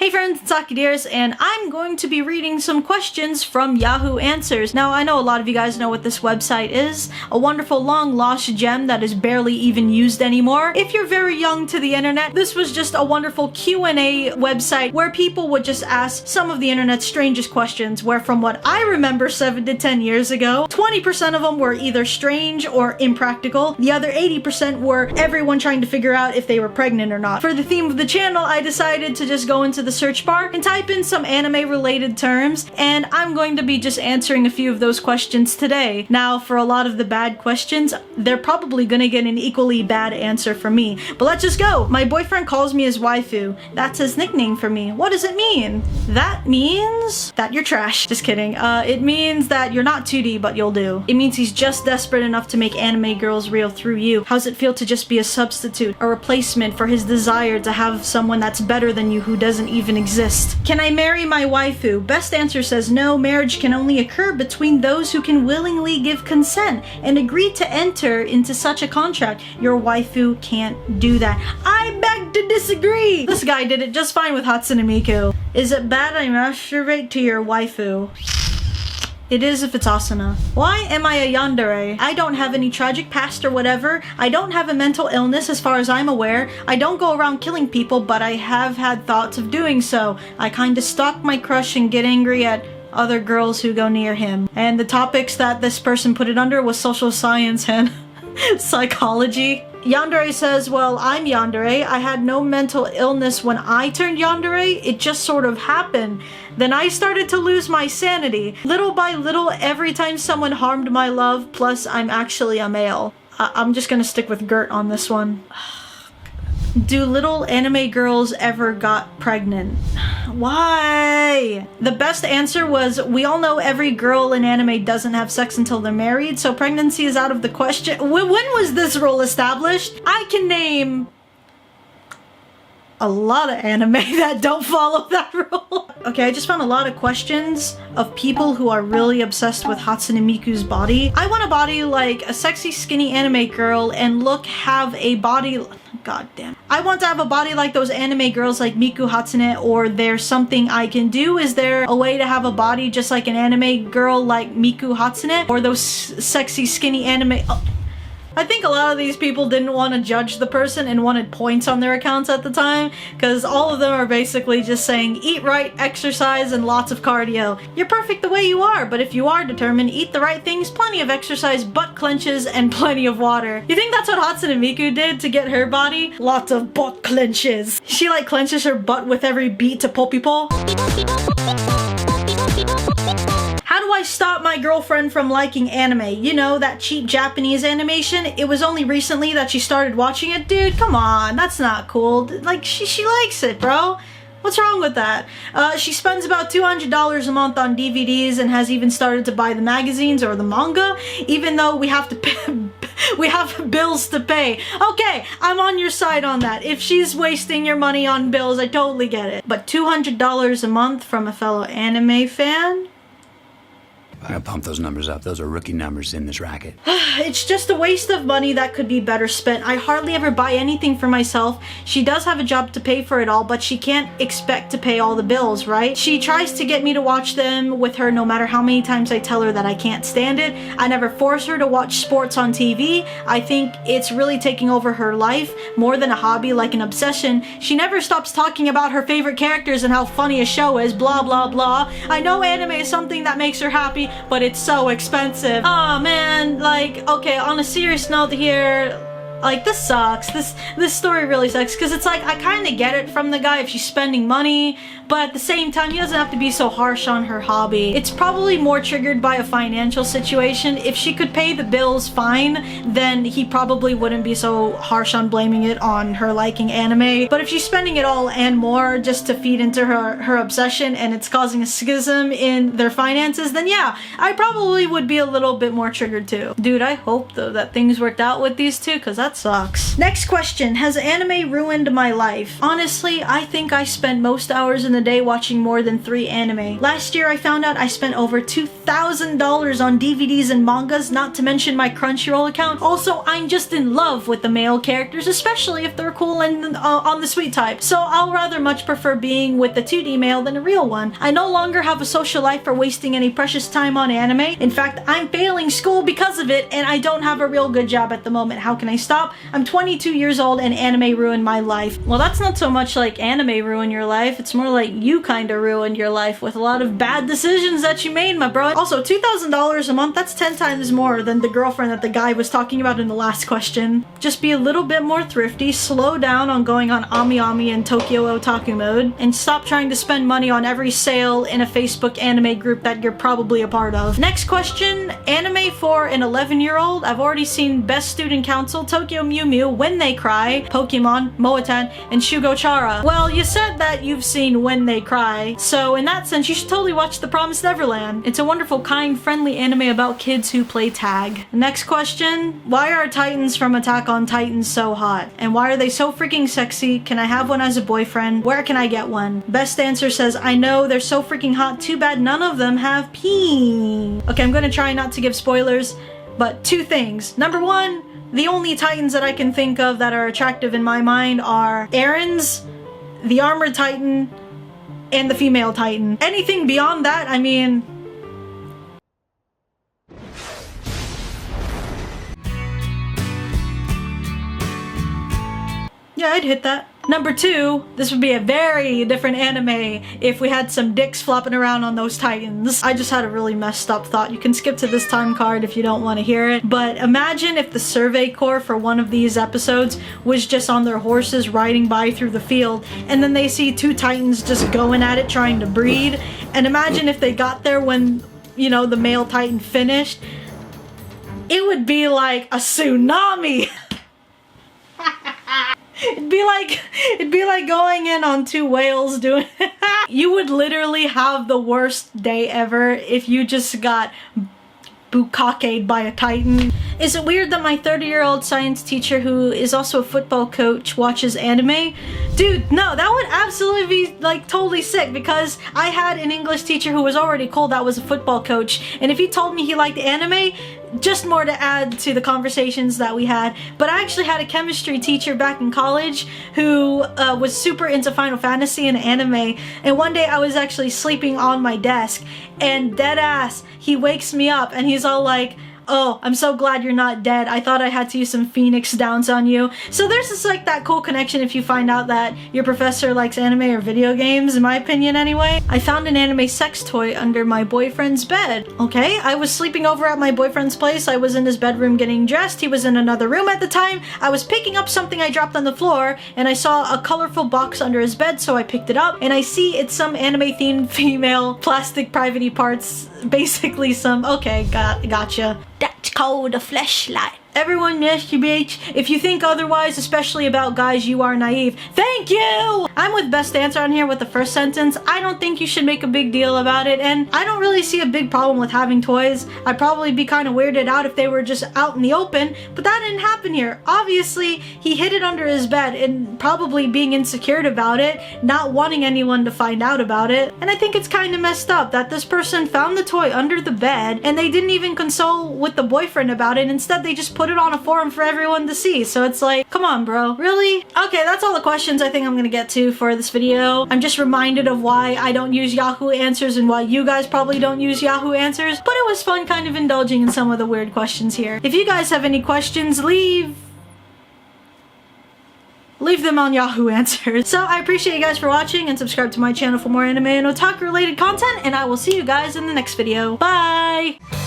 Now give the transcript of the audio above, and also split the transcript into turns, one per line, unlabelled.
Hey friends, it's akidearest, and I'm going to be reading some questions from Yahoo Answers. Now, I know a lot of you guys know what this website is, a wonderful long lost gem that is barely even used anymore. If you're very young to the internet, this was just a wonderful Q&A website where people would just ask some of the internet's strangest questions, where from what I remember 7 to 10 years ago, 20% of them were either strange or impractical. The other 80% were everyone trying to figure out if they were pregnant or not. For the theme of the channel, I decided to just go into the search bar and type in some anime related terms, and I'm going to be just answering a few of those questions today. Now, for a lot of the bad questions, they're probably gonna get an equally bad answer from me, but let's just go. My boyfriend calls me his waifu. That's his nickname for me. What does it mean? That means that you're trash. Just kidding. It means that you're not 2D, but you'll do. It means he's just desperate enough to make anime girls real through you. How's it feel to just be a substitute, a replacement for his desire to have someone that's better than you who doesn't even exist? Can I marry my waifu? Best answer says no. Marriage can only occur between those who can willingly give consent and agree to enter into such a contract. Your waifu can't do that. I beg to disagree. This guy did it just fine with Hatsune Miku. Is it bad I masturbate to your waifu? It is if it's Asuna. Why am I a yandere? I don't have any tragic past or whatever. I don't have a mental illness as far as I'm aware. I don't go around killing people, but I have had thoughts of doing so. I kinda stalk my crush and get angry at other girls who go near him. And the topics that this person put it under was social science and psychology. Yandere says, well, I'm yandere. I had no mental illness when I turned yandere. It just sort of happened. Then I started to lose my sanity. Little by little, every time someone harmed my love, plus I'm actually a male. I'm just gonna stick with Gert on this one. Do little anime girls ever got pregnant? Why? The best answer was, we all know every girl in anime doesn't have sex until they're married, so pregnancy is out of the question. When was this rule established? I can name a lot of anime that don't follow that rule. Okay, I just found a lot of questions of people who are really obsessed with Hatsune Miku's body. I want a body like a sexy skinny anime girl and have a body. God damn. I want to have a body like those anime girls like Miku Hatsune, or there's something I can do. Is there a way to have a body just like an anime girl like Miku Hatsune, or those sexy skinny anime? I think a lot of these people didn't want to judge the person and wanted points on their accounts at the time, because all of them are basically just saying eat right, exercise, and lots of cardio. You're perfect the way you are, but if you are determined, eat the right things, plenty of exercise, butt clenches, and plenty of water. You think that's what Hatsune Miku did to get her body? Lots of butt clenches. She like clenches her butt with every beat to Poppy-Po. How do I stop my girlfriend from liking anime? You know, that cheap Japanese animation? It was only recently that she started watching it. Dude, come on, that's not cool. Like, she likes it, bro. What's wrong with that? She spends about $200 a month on DVDs and has even started to buy the magazines or the manga, even though we have to pay, we have bills to pay. Okay, I'm on your side on that. If she's wasting your money on bills, I totally get it. But $200 a month from a fellow anime fan?
I gotta pump those numbers up. Those are rookie numbers in this racket.
It's just a waste of money that could be better spent. I hardly ever buy anything for myself. She does have a job to pay for it all, but she can't expect to pay all the bills, right? She tries to get me to watch them with her no matter how many times I tell her that I can't stand it. I never force her to watch sports on TV. I think it's really taking over her life more than a hobby, like an obsession. She never stops talking about her favorite characters and how funny a show is, blah blah blah. I know anime is something that makes her happy, but it's so expensive. Oh man, like, okay, on a serious note here, like, this sucks. This story really sucks, because it's like, I kind of get it from the guy if she's spending money, but at the same time, he doesn't have to be so harsh on her hobby. It's probably more triggered by a financial situation. If she could pay the bills fine, then he probably wouldn't be so harsh on blaming it on her liking anime. But if she's spending it all and more just to feed into her obsession, and it's causing a schism in their finances, then yeah, I probably would be a little bit more triggered too. Dude, I hope though that things worked out with these two, because that that sucks. Next question, has anime ruined my life? Honestly, I think I spent most hours in the day watching more than 3 anime. Last year I found out I spent over $2,000 on DVDs and mangas, not to mention my Crunchyroll account. Also, I'm just in love with the male characters, especially if they're cool and on the sweet type. So I'll rather much prefer being with the 2D male than a real one. I no longer have a social life for wasting any precious time on anime. In fact, I'm failing school because of it, and I don't have a real good job at the moment. How can I stop? I'm 22 years old and anime ruined my life. Well, that's not so much like anime ruined your life. It's more like you kinda ruined your life with a lot of bad decisions that you made, my bro. Also, $2,000 a month, that's 10 times more than the girlfriend that the guy was talking about in the last question. Just be a little bit more thrifty, slow down on going on Ami Ami and Tokyo Otaku mode, and stop trying to spend money on every sale in a Facebook anime group that you're probably a part of. Next question, anime for an 11-year-old. I've already seen Best Student Council, Tokyo Mew Mew, When They Cry, Pokemon, Moatan, and Shugo Chara. Well, you said that you've seen When They Cry, so in that sense, you should totally watch The Promised Neverland. It's a wonderful, kind, friendly anime about kids who play tag. Next question, why are Titans from Attack on Titan so hot? And why are they so freaking sexy? Can I have one as a boyfriend? Where can I get one? Best answer says, I know, they're so freaking hot, too bad none of them have pee. Okay, I'm gonna try not to give spoilers, but 2 things. Number 1, the only Titans that I can think of that are attractive in my mind are Aaron's, the Armored Titan, and the female Titan. Anything beyond that, I mean... yeah, I'd hit that. Number 2, this would be a very different anime if we had some dicks flopping around on those Titans. I just had a really messed up thought. You can skip to this time card if you don't want to hear it. But imagine if the Survey Corps for one of these episodes was just on their horses riding by through the field, and then they see 2 Titans just going at it trying to breed. And imagine if they got there when, you know, the male Titan finished. It would be like a tsunami. It'd be like going in on 2 whales doing You would literally have the worst day ever if you just got bukkake'd by a Titan. Is it weird that my 30-year-old science teacher, who is also a football coach, watches anime? Dude, no, that would absolutely be like totally sick, because I had an English teacher who was already cool that was a football coach, and if he told me he liked anime, just more to add to the conversations that we had. But I actually had a chemistry teacher back in college who was super into Final Fantasy and anime, and one day I was actually sleeping on my desk, and dead ass, he wakes me up and he's all like, oh, I'm so glad you're not dead. I thought I had to use some Phoenix Downs on you. So there's just like that cool connection if you find out that your professor likes anime or video games, in my opinion anyway. I found an anime sex toy under my boyfriend's bed. Okay, I was sleeping over at my boyfriend's place. I was in his bedroom getting dressed. He was in another room at the time. I was picking up something I dropped on the floor, and I saw a colorful box under his bed, so I picked it up, and I see it's some anime-themed female plastic private parts. Basically some, okay, gotcha. That's called a fleshlight. Everyone masturbates. If you think otherwise, especially about guys, you are naive. Thank you! I'm with Best Answer on here with the first sentence. I don't think you should make a big deal about it, and I don't really see a big problem with having toys. I'd probably be kind of weirded out if they were just out in the open, but that didn't happen here. Obviously, he hid it under his bed and probably being insecure about it, not wanting anyone to find out about it. And I think it's kind of messed up that this person found the toy under the bed and they didn't even console with the boyfriend about it. Instead, they just put it on a forum for everyone to see. So it's like, come on, bro. Really? Okay, that's all the questions I think I'm gonna get to for this video. I'm just reminded of why I don't use Yahoo Answers and why you guys probably don't use Yahoo Answers, but it was fun kind of indulging in some of the weird questions here. If you guys have any questions, leave them on Yahoo Answers. So I appreciate you guys for watching, and subscribe to my channel for more anime and otaku related content, and I will see you guys in the next video. Bye!